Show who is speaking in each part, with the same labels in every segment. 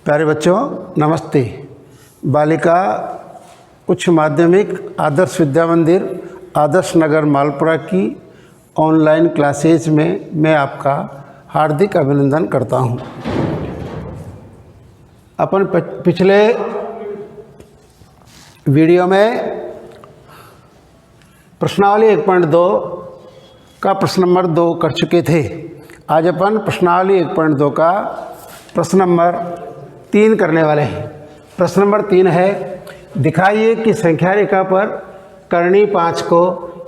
Speaker 1: प्यारे बच्चों नमस्ते। बालिका उच्च माध्यमिक आदर्श विद्या मंदिर आदर्श नगर मालपुरा की ऑनलाइन क्लासेज में मैं आपका हार्दिक अभिनंदन करता हूं। अपन पिछले वीडियो में प्रश्नावली 1.2 का प्रश्न नंबर 2 कर चुके थे। आज अपन प्रश्नावली 1.2 का प्रश्न नंबर 3 करने वाले हैं। प्रश्न नंबर 3 है, दिखाइए कि संख्या रेखा पर कर्ण 5 को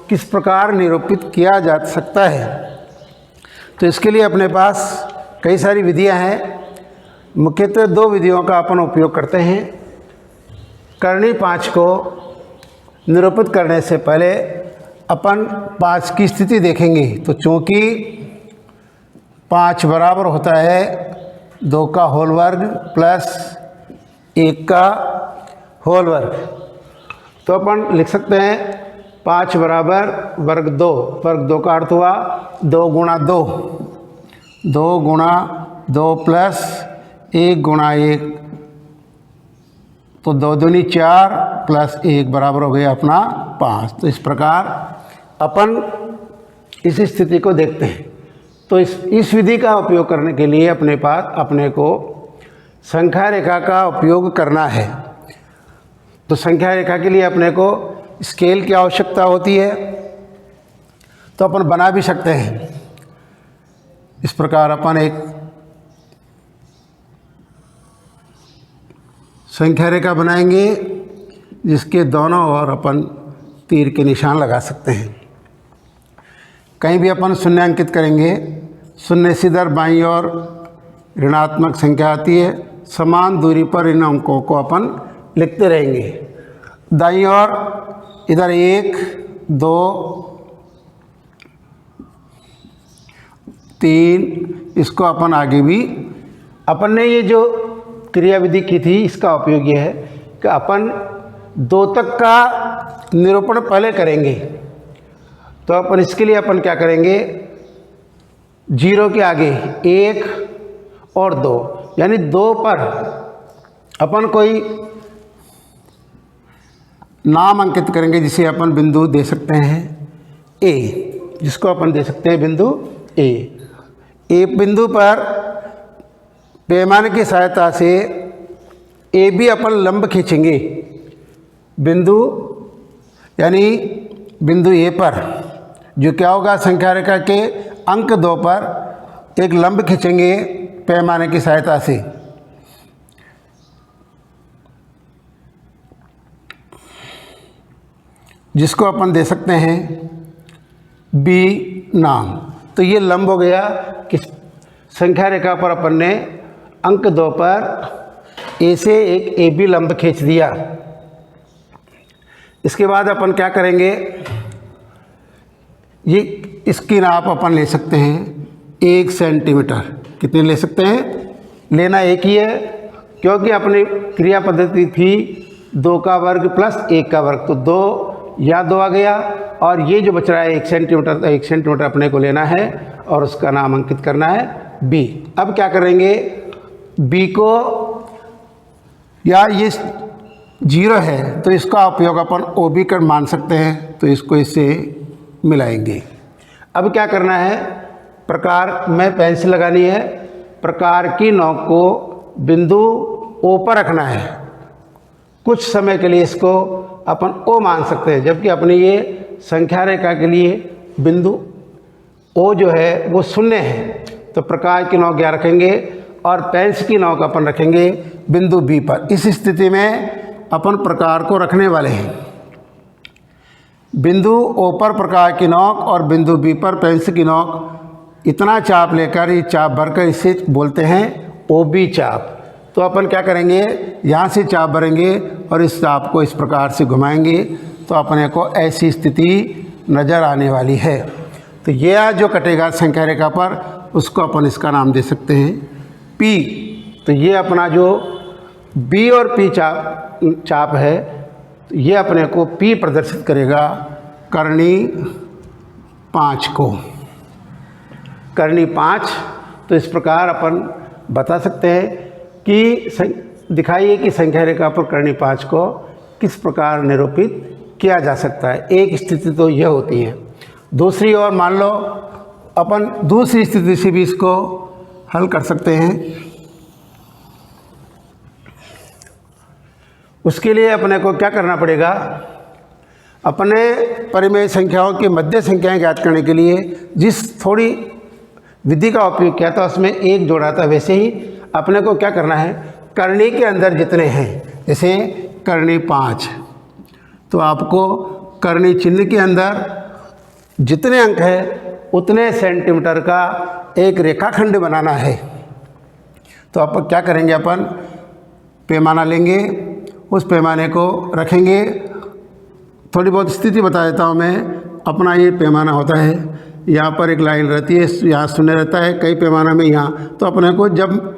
Speaker 1: किस प्रकार निरूपित किया जा सकता है। तो इसके लिए अपने पास कई सारी विधियां हैं। मुख्यतः 2 विधियों का अपन उपयोग करते हैं। कर्ण 5 को निरूपित करने से पहले अपन 5 की स्थिति देखेंगे। तो चूँकि 5 बराबर होता है 2 का होल वर्ग प्लस 1 का होल वर्ग, तो अपन लिख सकते हैं 5 बराबर वर्ग 2। वर्ग 2 का अर्थ हुआ 2 गुणा 2, 2 गुणा 2 प्लस 1 गुणा 1, तो 2 दूनी 4 प्लस 1 बराबर हो गया अपना 5। तो इस प्रकार अपन इस स्थिति को देखते हैं। तो इस विधि का उपयोग करने के लिए अपने को संख्या रेखा का उपयोग करना है। तो संख्या रेखा के लिए अपने को स्केल की आवश्यकता होती है, तो अपन बना भी सकते हैं। इस प्रकार अपन एक संख्या रेखा बनाएंगे जिसके दोनों ओर अपन तीर के निशान लगा सकते हैं। कहीं भी अपन शून्य अंकित करेंगे, शून्य से इधर बाईं ओर ऋणात्मक संख्या आती है, समान दूरी पर इन अंकों को अपन लिखते रहेंगे। दाईं ओर इधर 1 2 3, इसको अपन आगे भी अपन ने ये जो क्रियाविधि की थी इसका उपयोग यह है कि अपन 2 तक का निरूपण पहले करेंगे। तो अपन इसके लिए अपन क्या करेंगे, 0 के आगे 1 और 2 यानी 2 पर अपन कोई नाम अंकित करेंगे जिसे अपन बिंदु दे सकते हैं A, जिसको अपन दे सकते हैं बिंदु A। बिंदु पर पैमाने की सहायता से A भी अपन लंब खींचेंगे। बिंदु यानी बिंदु A पर जो क्या होगा, संख्या रेखा के अंक 2 पर एक लंब खींचेंगे पैमाने की सहायता से। जिसको अपन दे सकते हैं B नाम। तो ये लंब हो गया कि संख्या रेखा पर अपन ने अंक 2 पर A से एक AB लंब खींच दिया। इसके बाद अपन क्या करेंगे, ये इसकी नाप अपन ले सकते हैं 1 सेंटीमीटर। कितने ले सकते हैं, लेना एक ही है, क्योंकि अपनी क्रिया पद्धति थी 2 का वर्ग प्लस 1 का वर्ग, तो 2 या 2 आ गया और ये जो बच रहा है 1 सेंटीमीटर, तो 1 सेंटीमीटर अपने को लेना है और उसका नाम अंकित करना है B। अब क्या करेंगे, B को, या ये 0 है तो इसका उपयोग अपन OB कर मान सकते हैं, तो इसको इससे मिलाएंगे। अब क्या करना है, प्रकार में पेंसिल लगानी है, प्रकार की नोक को बिंदु O पर रखना है। कुछ समय के लिए इसको अपन O मान सकते हैं, जबकि अपनी ये संख्या रेखा के लिए बिंदु O जो है वो 0 है। तो प्रकार की नोक यहाँ रखेंगे और पेंसिल की नोक अपन रखेंगे बिंदु B पर। इस स्थिति में अपन प्रकार को रखने वाले हैं। बिंदु O पर प्रकार की नोक और बिंदु B पर पेंसिल की नोक, इतना चाप लेकर ये चाप भरकर इसे बोलते हैं OB चाप। तो अपन क्या करेंगे, यहाँ से चाप भरेंगे और इस चाप को इस प्रकार से घुमाएंगे तो अपने को ऐसी स्थिति नज़र आने वाली है। तो यह जो कटेगा संख्या रेखा पर, उसको अपन इसका नाम दे सकते हैं P। तो ये अपना जो B और P चाप है, तो ये अपने को P प्रदर्शित करेगा कर्ण 5 को। कर्ण 5, तो इस प्रकार अपन बता सकते हैं कि दिखाइए कि संख्या रेखा पर कर्णी 5 को किस प्रकार निरूपित किया जा सकता है। एक स्थिति तो यह होती है। दूसरी ओर मान लो अपन दूसरी स्थिति से भी इसको हल कर सकते हैं। उसके लिए अपने को क्या करना पड़ेगा, अपने परिमेय संख्याओं की मध्य संख्याएं ज्ञात करने के लिए जिस थोड़ी विधि का उपयोग किया था उसमें एक जोड़ा था, वैसे ही अपने को क्या करना है, कर्णी के अंदर जितने हैं, जैसे कर्णी 5, तो आपको कर्णी चिन्ह के अंदर जितने अंक है उतने सेंटीमीटर का एक रेखाखंड बनाना है। तो आप क्या करेंगे, अपन पैमाना लेंगे, उस पैमाने को रखेंगे। थोड़ी बहुत स्थिति बता देता हूँ मैं। अपना ये पैमाना होता है, यहाँ पर एक लाइन रहती है, यहाँ शून्य रहता है, कई पैमाना में यहाँ। तो अपने को जब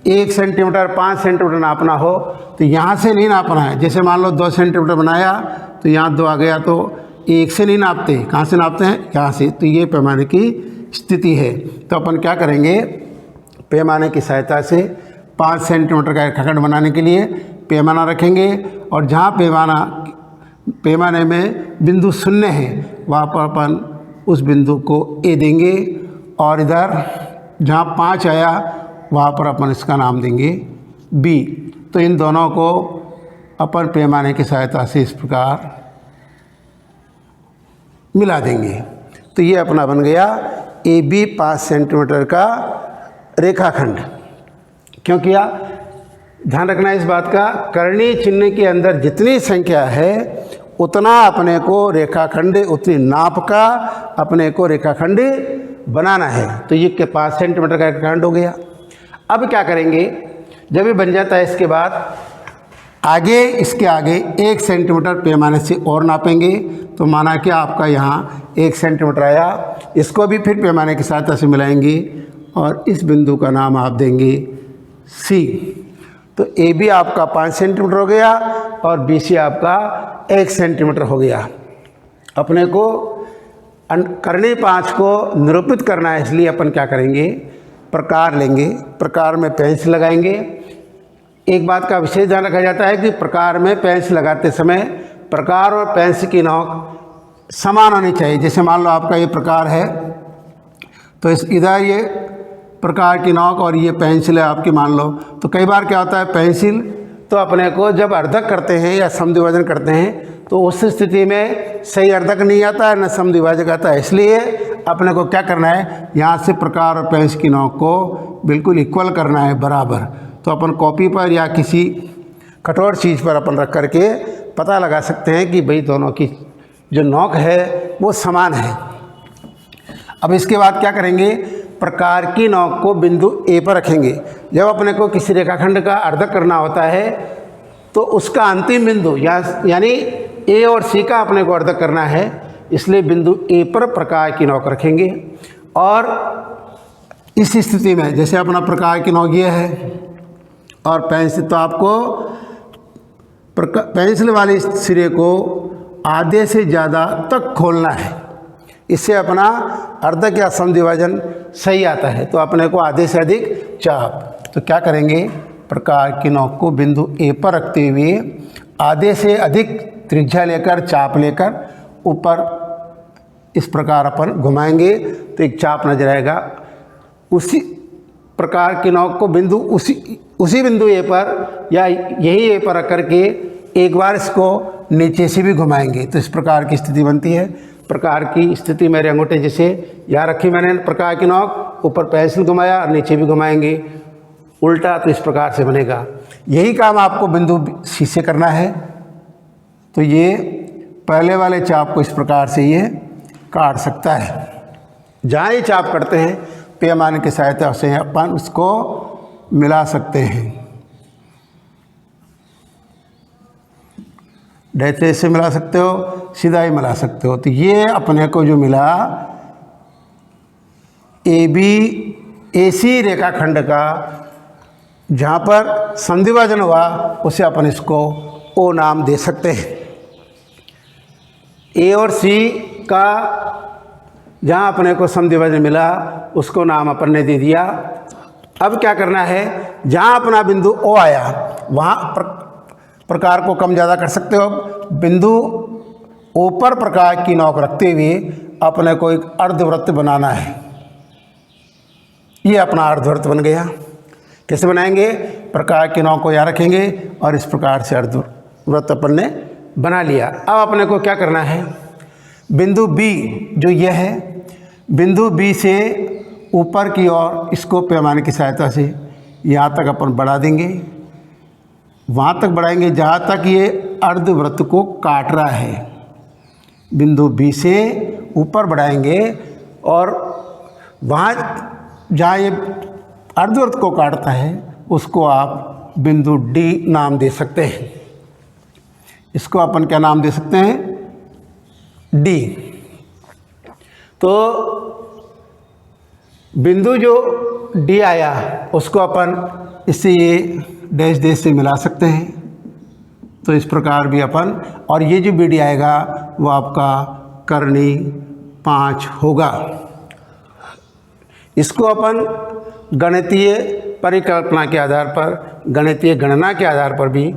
Speaker 1: 1 सेंटीमीटर 5 सेंटीमीटर नापना हो तो यहाँ से नहीं नापना है। जैसे मान लो 2 सेंटीमीटर बनाया तो यहाँ 2 आ गया, तो 1 से नहीं नापते, कहाँ से नापते हैं, यहाँ से। तो ये पैमाने की स्थिति है। तो अपन क्या करेंगे, पैमाने की सहायता से 5 सेंटीमीटर का रेखाखंड बनाने के लिए पैमाना रखेंगे, और जहाँ पैमाने में बिंदु शून्य है वहाँ पर अपन उस बिंदु को ए देंगे, और इधर जहाँ 5 आया वहाँ पर अपन इसका नाम देंगे बी। तो इन दोनों को अपन पैमाने की सहायता से इस प्रकार मिला देंगे। तो ये अपना बन गया ए बी 5 सेंटीमीटर का रेखाखंड। क्यों किया, ध्यान रखना इस बात का, कर्णी चिन्ह के अंदर जितनी संख्या है उतना अपने को रेखाखंड, उतनी नाप का अपने को रेखाखंड बनाना है। तो ये 5 सेंटीमीटर का रेखाखंड हो गया। अब क्या करेंगे, जब ये बन जाता है इसके बाद आगे, इसके आगे 1 सेंटीमीटर पैमाने से और नापेंगे। तो माना कि आपका यहाँ 1 सेंटीमीटर आया, इसको भी फिर पैमाने की सहायता से मिलाएंगे और इस बिंदु का नाम आप देंगे सी। तो ए बी आपका 5 सेंटीमीटर हो गया और बी सी आपका 1 सेंटीमीटर हो गया। अपने को कर्णी 5 को निरूपित करना है, इसलिए अपन क्या करेंगे, प्रकार लेंगे, प्रकार में पेंसिल लगाएंगे। एक बात का विशेष ध्यान रखा जाता है कि प्रकार में पेंसिल लगाते समय प्रकार और पेंसिल की नोक समान होनी चाहिए। जैसे मान लो आपका ये प्रकार है, तो इधर ये प्रकार की नोक और ये पेंसिल है आपकी, मान लो। तो कई बार क्या होता है, पेंसिल तो अपने को जब अर्धक करते हैं या समद्विभाजन करते हैं तो उस स्थिति में सही अर्धक नहीं आता है, न समद्विभाजक आता है। इसलिए अपने को क्या करना है, यहाँ से प्रकार और पेंसिल की नोक को बिल्कुल इक्वल करना है, बराबर। तो अपन कॉपी पर या किसी कठोर चीज़ पर अपन रख करके पता लगा सकते हैं कि भाई दोनों की जो नोक है वो समान है। अब इसके बाद क्या करेंगे, प्रकार की नोक को बिंदु ए पर रखेंगे। जब अपने को किसी रेखाखंड का अर्धक करना होता है तो उसका अंतिम बिंदु यानी ए और सी का अपने को अर्धक करना है, इसलिए बिंदु ए पर प्रकार की नोक रखेंगे। और इस स्थिति में जैसे अपना प्रकार की नोक ये है और पेंसिल, तो आपको पेंसिल वाले सिरे को आधे से ज़्यादा तक खोलना है, इससे अपना अर्धक या समद्विभाजन सही आता है। तो अपने को आधे से अधिक चाप, तो क्या करेंगे, प्रकार की नोक को बिंदु ए पर रखते हुए आधे से अधिक त्रिज्या लेकर, चाप लेकर ऊपर इस प्रकार अपन घुमाएंगे तो एक चाप नजर आएगा। उसी प्रकार की नोक को बिंदु उसी बिंदु ए पर या यही ए पर रख करके एक बार इसको नीचे से भी घुमाएंगे तो इस प्रकार की स्थिति बनती है। प्रकार की स्थिति मेरे अंगूठे जैसे यहाँ रखी मैंने प्रकार की नोक, ऊपर पेंसिल घुमाया और नीचे भी घुमाएंगे उल्टा, तो इस प्रकार से बनेगा। यही काम आपको बिंदु सी से करना है। तो ये पहले वाले चाप को इस प्रकार से ये काट सकता है। जहाँ ये चाप करते हैं पैमाने की सहायता से अपन उसको मिला सकते हैं। डैथे से मिला सकते हो, सीधा ही मिला सकते हो। तो ये अपने को जो मिला ए बी ए सी रेखाखंड का, जहाँ पर समद्विभाजन हुआ उसे अपन इसको ओ नाम दे सकते हैं। ए और सी का जहाँ अपने को समद्विभाजन मिला उसको नाम अपन ने दे दिया। अब क्या करना है, जहाँ अपना बिंदु O आया वहाँ प्रकार को कम ज़्यादा कर सकते हो। बिंदु O पर प्रकार की नोक रखते हुए अपने को एक अर्धवृत्त बनाना है। ये अपना अर्धवृत्त बन गया। कैसे बनाएंगे? प्रकार की नोक को यहाँ रखेंगे और इस प्रकार से अर्धवृत्त अपन ने बना लिया। अब अपने को क्या करना है? बिंदु B जो यह है, बिंदु B से ऊपर की ओर इसको पैमाने की सहायता से यहाँ तक अपन बढ़ा देंगे। वहाँ तक बढ़ाएंगे जहाँ तक ये अर्धवृत्त को काट रहा है। बिंदु B से ऊपर बढ़ाएंगे और वहाँ जहाँ ये अर्धवृत्त को काटता है उसको आप बिंदु D नाम दे सकते हैं। इसको अपन क्या नाम दे सकते हैं? D। तो बिंदु जो D आया उसको अपन इससे ये डैश डैश से मिला सकते हैं। तो इस प्रकार भी अपन, और ये जो BD आएगा वो आपका करनी 5 होगा। इसको अपन गणितीय परिकल्पना के आधार पर, गणितीय गणना के आधार पर भी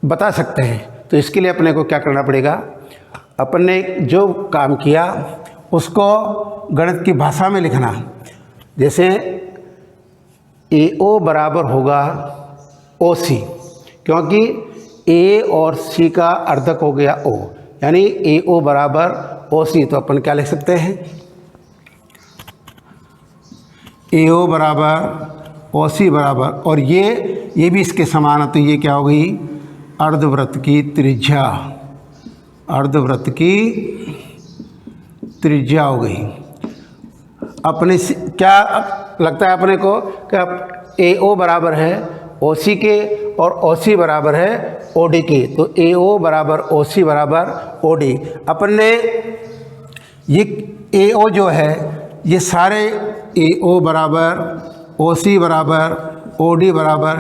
Speaker 1: बता सकते हैं। तो इसके लिए अपने को क्या करना पड़ेगा? अपन ने जो काम किया उसको गणित की भाषा में लिखना। जैसे AO बराबर होगा OC, क्योंकि A और C का अर्धक हो गया O, यानी AO बराबर OC। तो अपन क्या लिख सकते हैं? AO बराबर OC बराबर, और ये भी इसके समान है। तो ये क्या हो गई? अर्धवृत्त की त्रिज्या, अर्धवृत्त की त्रिज्या हो गई। अपने क्या लगता है अपने को कि AO बराबर है OC के और OC बराबर है OD के। तो AO बराबर OC बराबर OD। अपन ने ये AO जो है ये सारे AO बराबर OC बराबर OD बराबर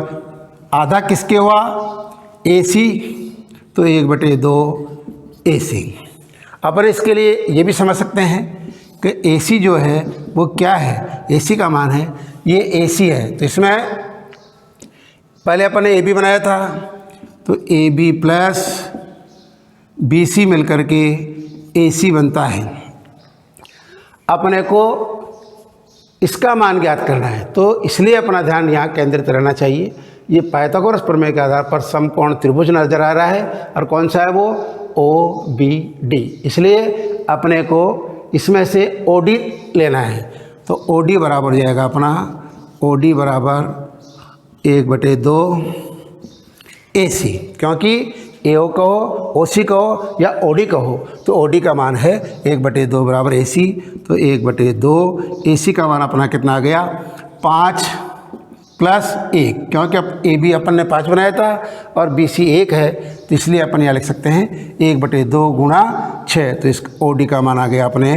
Speaker 1: आधा किसके हुआ? AC। तो 1/2 AC। अपन इसके लिए ये भी समझ सकते हैं कि AC जो है वो क्या है? AC का मान है, ये AC है। तो इसमें पहले अपन ने AB बनाया था, तो AB प्लस BC मिलकर के AC बनता है। अपने को इसका मान ज्ञात करना है, तो इसलिए अपना ध्यान यहाँ केंद्रित रहना चाहिए। ये पाइथागोरस प्रमेय के आधार पर समकोण त्रिभुज नजर आ रहा है, और कौन सा है वो? OBD। इसलिए अपने को इसमें से OD लेना है। तो OD बराबर हो जाएगा अपना, OD बराबर 1/2 AC, क्योंकि AO कहो, OC कहो या OD कहो, तो OD का मान है 1/2 बराबर AC। तो 1/2 AC का मान अपना कितना आ गया? 5 प्लस 1, क्योंकि अब AB अपन ने 5 बनाया था और BC 1 है, तो इसलिए अपन यहाँ लिख सकते हैं 1/2 गुणा 6। तो इस OD का मान आ गया अपने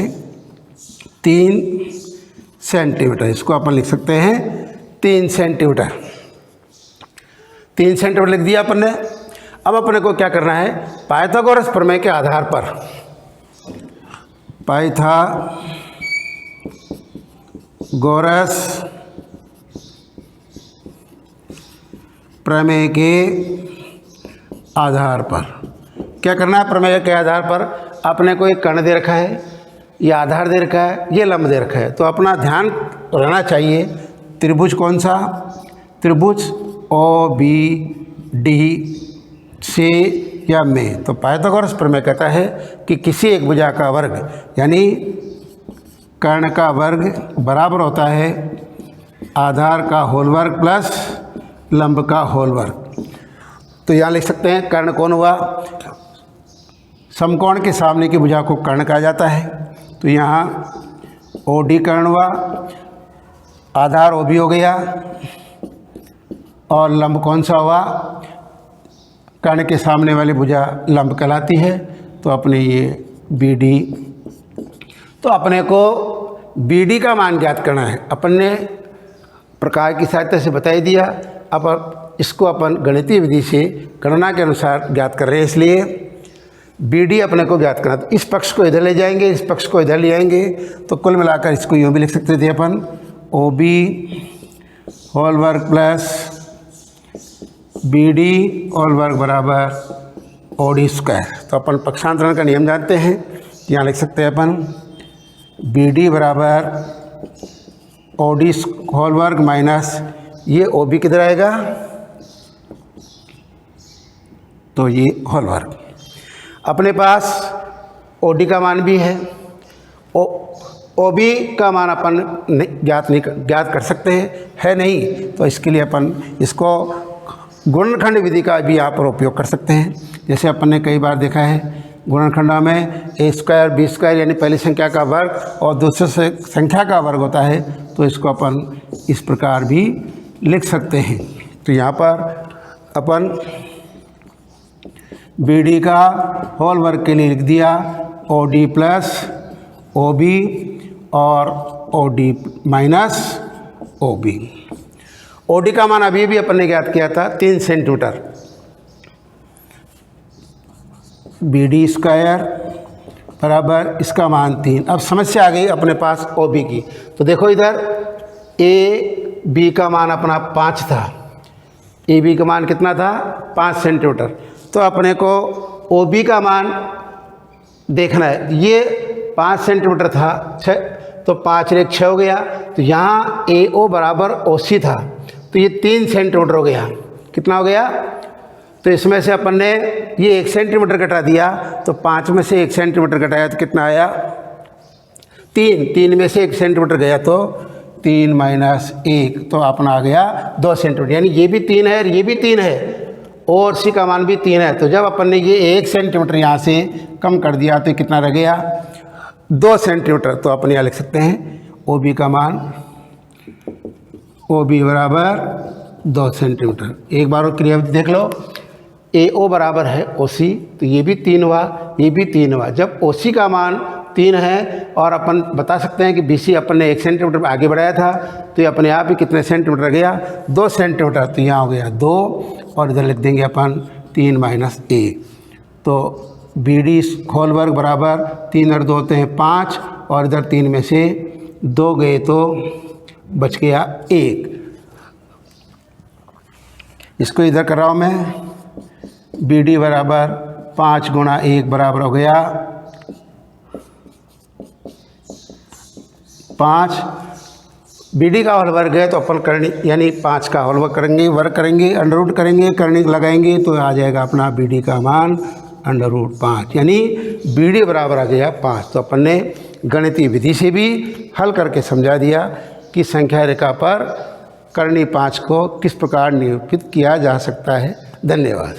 Speaker 1: 3 सेंटीमीटर। इसको अपन लिख सकते हैं 3 सेंटीमीटर। 3 सेंटीमीटर लिख दिया अपन ने। अब अपने को क्या करना है? पाइथागोरस प्रमेय के आधार पर, पाइथागोरस प्रमेय के आधार पर क्या करना है? प्रमेय के आधार पर अपने को एक कर्ण दे रखा है, ये आधार दे रखा है, ये लंब दे रखा है। तो अपना ध्यान रहना चाहिए त्रिभुज कौन सा? त्रिभुज OBD से या में। तो पाइथागोरस प्रमेय कहता है कि किसी एक भुजा का वर्ग यानी कर्ण का वर्ग बराबर होता है आधार का होल वर्ग प्लस लंब का होल वर्ग। तो यहाँ लिख सकते हैं कर्ण कौन हुआ? समकोण के सामने की भुजा को कर्ण कहा जाता है। तो यहाँ OD कर्ण हुआ, आधार OB हो गया, और लंब कौन सा हुआ? कर्ण के सामने वाली भुजा लंब कहलाती है। तो अपने ये BD, तो अपने को BD का मान ज्ञात करना है। अपन ने प्रकार की सहायता से बता ही दिया। अब इसको अपन गणितीय विधि से गणना के अनुसार ज्ञात कर रहे हैं, इसलिए BD अपने को ज्ञात करना। तो इस पक्ष को इधर ले जाएंगे, इस पक्ष को इधर ले आएंगे, तो कुल मिलाकर इसको यूँ भी लिख सकते थे अपन OB होल वर्ग प्लस बी डी होल वर्ग बराबर ओ डी स्क्वायर। तो अपन पक्षांतरण का नियम जानते हैं, यहाँ लिख सकते हैं अपन बी डी बराबर ओ डी होल वर्ग माइनस ये ओ बी किधर आएगा, तो ये होल वर्ग। अपने पास ओ डी का मान भी है, ओ बी का मान अपन ज्ञात कर सकते हैं, है नहीं, तो इसके लिए अपन इसको गुणनखंड विधि का भी यहाँ पर उपयोग कर सकते हैं। जैसे अपन ने कई बार देखा है गुणनखंडों में ए स्क्वायर बी स्क्वायर यानी पहली संख्या का वर्ग और दूसरे से संख्या का वर्ग होता है, तो इसको अपन इस प्रकार भी लिख सकते हैं। तो यहाँ पर अपन बी डी का होल वर्ग के लिए लिख दिया O D plus O B और O D minus O B. O D का मान अभी भी अपन ने ज्ञात किया था 3 सेंटीमीटर, बी डी स्क्वायर बराबर इसका मान 3। अब समस्या आ गई अपने पास ओ बी की, तो देखो इधर ए बी का मान अपना 5 था, ए बी का मान कितना था 5 सेंटीमीटर। तो अपने को ओ बी का मान देखना है, ये 5 सेंटीमीटर था 6, तो 5 रेख 6 हो गया। तो यहाँ ए ओ बराबर ओ सी था, तो ये 3 सेंटीमीटर हो गया। कितना हो गया, तो इसमें से अपन ने ये 1 सेंटीमीटर घटा दिया, तो 5 में से 1 सेंटीमीटर घटाया तो कितना आया 3 में से 1 सेंटीमीटर गया तो 3 माइनस 1, तो अपना आ गया 2 सेंटीमीटर। यानी ये भी 3 है और ये भी 3 है और सी का मान भी 3 है। तो जब अपन ने ये 1 सेंटीमीटर यहाँ से कम कर दिया तो कितना रह गया 2 सेंटीमीटर। तो अपन यहाँ लिख सकते हैं ओ बी का मान ओ बी बराबर 2 सेंटीमीटर। एक बार और क्रिया देख लो, ए ओ बराबर है ओ सी, तो ये भी 3 हुआ, ये भी 3 हुआ। जब ओ सी का मान 3 है और अपन बता सकते हैं कि बी सी अपन ने 1 सेंटीमीटर आगे बढ़ाया था, तो ये अपने आप ही कितने सेंटीमीटर गया 2 सेंटीमीटर। तो यहाँ हो गया 2 और इधर लिख देंगे अपन 3 माइनस 1। तो बी डी होल वर्ग बराबर 3 और 2 होते हैं 5 और इधर 3 में से 2 गए तो बच गया 1। इसको इधर कर रहा हूँ मैं, बी डी बराबर 5 गुणा 1 बराबर हो गया 5। बी डी का होल वर्ग है तो अपन करनी यानी 5 का होल वर्ग करेंगे अंडर रूट करेंगे, करनी लगाएंगे तो आ जाएगा अपना बी डी का मान अंडर रूट 5, यानी बी डी बराबर आ गया 5। तो अपन ने गणितीय विधि से भी हल करके समझा दिया कि संख्या रेखा पर करनी 5 को किस प्रकार निरूपित किया जा सकता है। धन्यवाद।